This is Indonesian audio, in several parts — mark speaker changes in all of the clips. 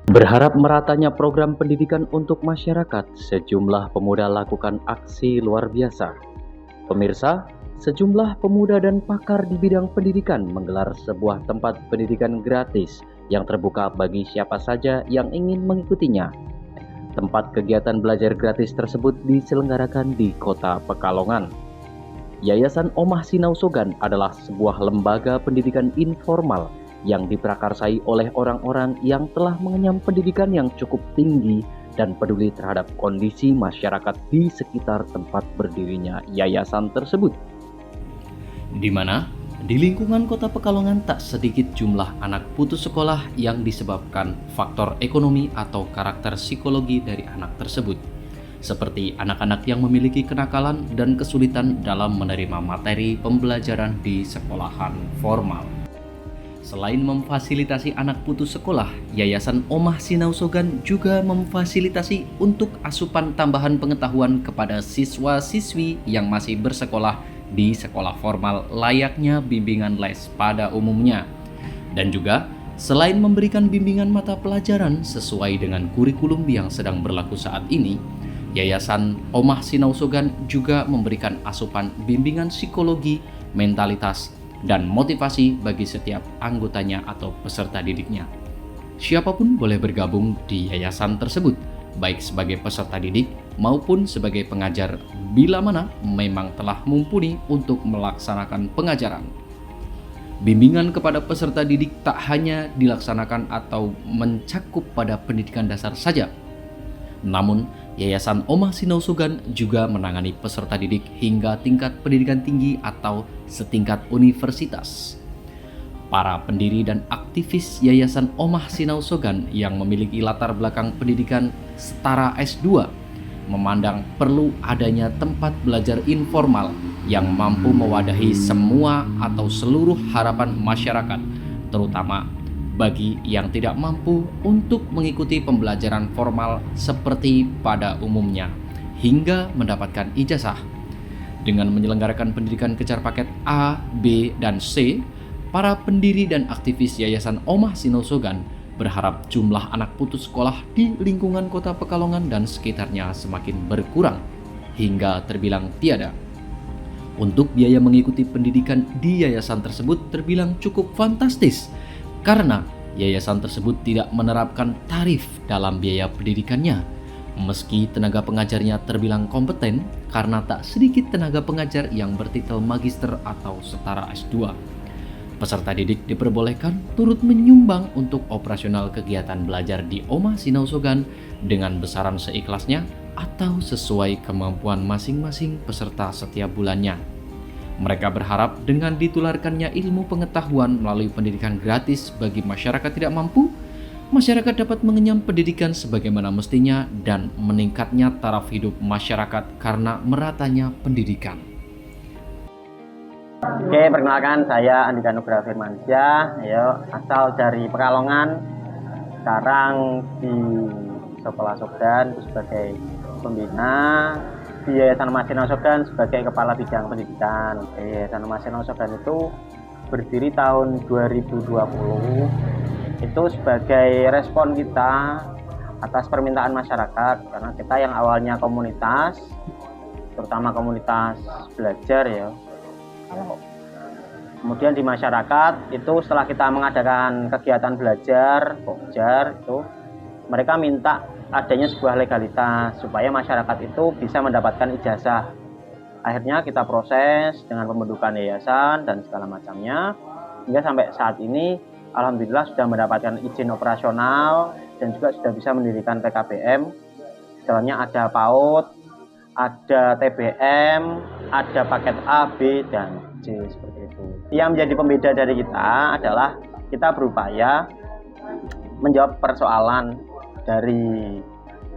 Speaker 1: Berharap meratanya program pendidikan untuk masyarakat, sejumlah pemuda lakukan aksi luar biasa. Pemirsa, sejumlah pemuda dan pakar di bidang pendidikan menggelar sebuah tempat pendidikan gratis yang terbuka bagi siapa saja yang ingin mengikutinya. Tempat kegiatan belajar gratis tersebut diselenggarakan di Kota Pekalongan. Yayasan Omah Sinau Sogan adalah sebuah lembaga pendidikan informal yang diprakarsai oleh orang-orang yang telah mengenyam pendidikan yang cukup tinggi dan peduli terhadap kondisi masyarakat di sekitar tempat berdirinya yayasan tersebut. Di mana di lingkungan Kota Pekalongan tak sedikit jumlah anak putus sekolah yang disebabkan faktor ekonomi atau karakter psikologi dari anak tersebut, seperti anak-anak yang memiliki kenakalan dan kesulitan dalam menerima materi pembelajaran di sekolahan formal. Selain memfasilitasi anak putus sekolah, Yayasan Omah Sinau Sogan juga memfasilitasi untuk asupan tambahan pengetahuan kepada siswa-siswi yang masih bersekolah di sekolah formal layaknya bimbingan les pada umumnya. Dan juga selain memberikan bimbingan mata pelajaran sesuai dengan kurikulum yang sedang berlaku saat ini, Yayasan Omah Sinau Sogan juga memberikan asupan bimbingan psikologi, mentalitas, dan motivasi bagi setiap anggotanya atau peserta didiknya. Siapapun boleh bergabung di yayasan tersebut, baik sebagai peserta didik maupun sebagai pengajar bila mana memang telah mumpuni untuk melaksanakan pengajaran. Bimbingan kepada peserta didik tak hanya dilaksanakan atau mencakup pada pendidikan dasar saja, namun Yayasan Omah Sinau Sogan juga menangani peserta didik hingga tingkat pendidikan tinggi atau setingkat universitas. Para pendiri dan aktivis Yayasan Omah Sinau Sogan yang memiliki latar belakang pendidikan setara S2 memandang perlu adanya tempat belajar informal yang mampu mewadahi semua atau seluruh harapan masyarakat, terutama bagi yang tidak mampu untuk mengikuti pembelajaran formal seperti pada umumnya hingga mendapatkan ijazah. Dengan menyelenggarakan pendidikan kejar paket A, B, dan C, para pendiri dan aktivis Yayasan Omah Sinau Sogan berharap jumlah anak putus sekolah di lingkungan Kota Pekalongan dan sekitarnya semakin berkurang hingga terbilang tiada. Untuk biaya mengikuti pendidikan di yayasan tersebut terbilang cukup fantastis, karena yayasan tersebut tidak menerapkan tarif dalam biaya pendidikannya. Meski tenaga pengajarnya terbilang kompeten, karena tak sedikit tenaga pengajar yang bertitel magister atau setara S2. Peserta didik diperbolehkan turut menyumbang untuk operasional kegiatan belajar di Omah Sinau Sogan dengan besaran seikhlasnya atau sesuai kemampuan masing-masing peserta setiap bulannya. Mereka berharap dengan ditularkannya ilmu pengetahuan melalui pendidikan gratis bagi masyarakat tidak mampu, masyarakat dapat mengenyam pendidikan sebagaimana mestinya dan meningkatnya taraf hidup masyarakat karena meratanya pendidikan.
Speaker 2: Oke, perkenalkan saya Andika Nugraha Firmansyah, asal dari Pekalongan. Sekarang di Sekolah Sogan sebagai pembina, di Yayasan Omah Sinau Sogan sebagai Kepala Bidang Pendidikan. Yayasan Omah Sinau Sogan itu berdiri tahun 2020. Itu sebagai respon kita atas permintaan masyarakat, karena kita yang awalnya komunitas, terutama komunitas belajar kemudian di masyarakat itu setelah kita mengadakan kegiatan belajar, pokjar itu mereka minta adanya sebuah legalitas supaya masyarakat itu bisa mendapatkan ijazah. Akhirnya kita proses dengan pembentukan yayasan dan segala macamnya, hingga sampai saat ini alhamdulillah sudah mendapatkan izin operasional dan juga sudah bisa mendirikan PKBM. Dalamnya ada PAUD, ada TBM, ada paket A, B, dan C, seperti itu. Yang menjadi pembeda dari kita adalah kita berupaya menjawab persoalan dari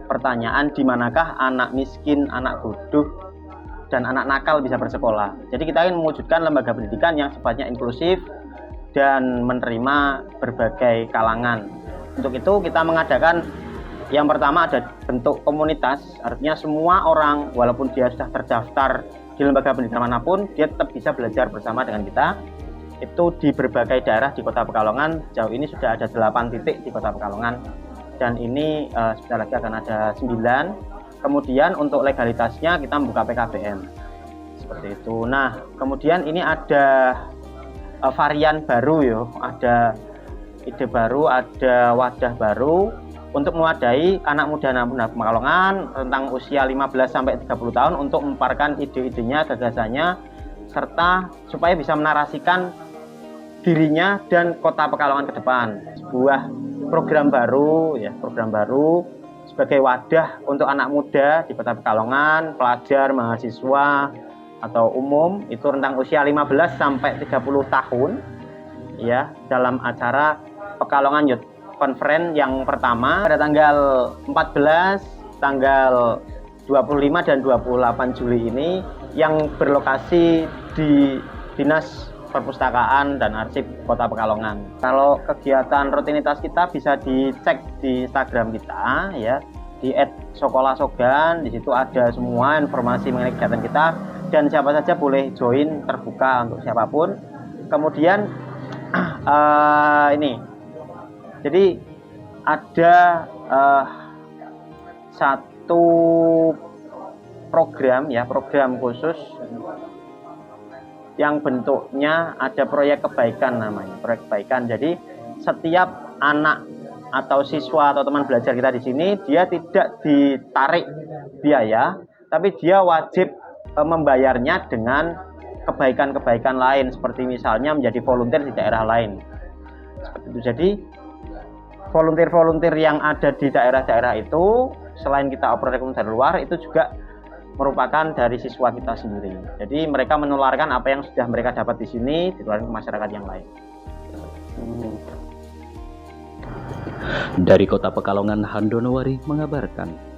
Speaker 2: pertanyaan di manakah anak miskin, anak bodoh, dan anak nakal bisa bersekolah. Jadi kita ingin mewujudkan lembaga pendidikan yang sifatnya inklusif dan menerima berbagai kalangan. Untuk itu kita mengadakan yang pertama ada bentuk komunitas, artinya semua orang walaupun dia sudah terdaftar di lembaga pendidikan manapun, dia tetap bisa belajar bersama dengan kita. Itu di berbagai daerah di Kota Pekalongan. Sejauh ini sudah ada 8 titik di Kota Pekalongan. dan ini sebentar lagi akan ada 9. Kemudian untuk legalitasnya kita membuka PKBM seperti itu. Nah, kemudian ini ada varian baru ya, ada ide baru, ada wadah baru untuk mewadahi anak muda Pekalongan tentang usia 15 sampai 30 tahun untuk memaparkan ide-idenya, gagasannya, serta supaya bisa menarasikan dirinya dan Kota Pekalongan ke depan. Sebuah program baru ya, program baru sebagai wadah untuk anak muda di Kota Pekalongan, pelajar, mahasiswa atau umum itu rentang usia 15 sampai 30 tahun ya, dalam acara Pekalongan Youth Conference yang pertama pada tanggal 14, tanggal 25 dan 28 Juli ini yang berlokasi di Dinas Perpustakaan dan Arsip Kota Pekalongan. Kalau kegiatan rutinitas kita bisa dicek di Instagram kita ya, di @sokolasogan. Di situ ada semua informasi mengenai kegiatan kita dan siapa saja boleh join, terbuka untuk siapapun. Kemudian ini jadi ada satu program ya, program khusus yang bentuknya ada proyek kebaikan namanya, proyek kebaikan. Jadi setiap anak atau siswa atau teman belajar kita di sini dia tidak ditarik biaya, tapi dia wajib membayarnya dengan kebaikan-kebaikan lain, seperti misalnya menjadi volunteer di daerah lain. Seperti itu. Jadi volunteer-volunteer yang ada di daerah-daerah itu selain kita oper rekrutmen dari luar, itu juga merupakan dari siswa kita sendiri. Jadi mereka menularkan apa yang sudah mereka dapat di sini, ditularkan ke masyarakat yang lain.
Speaker 1: Dari Kota Pekalongan, Handonowari mengabarkan.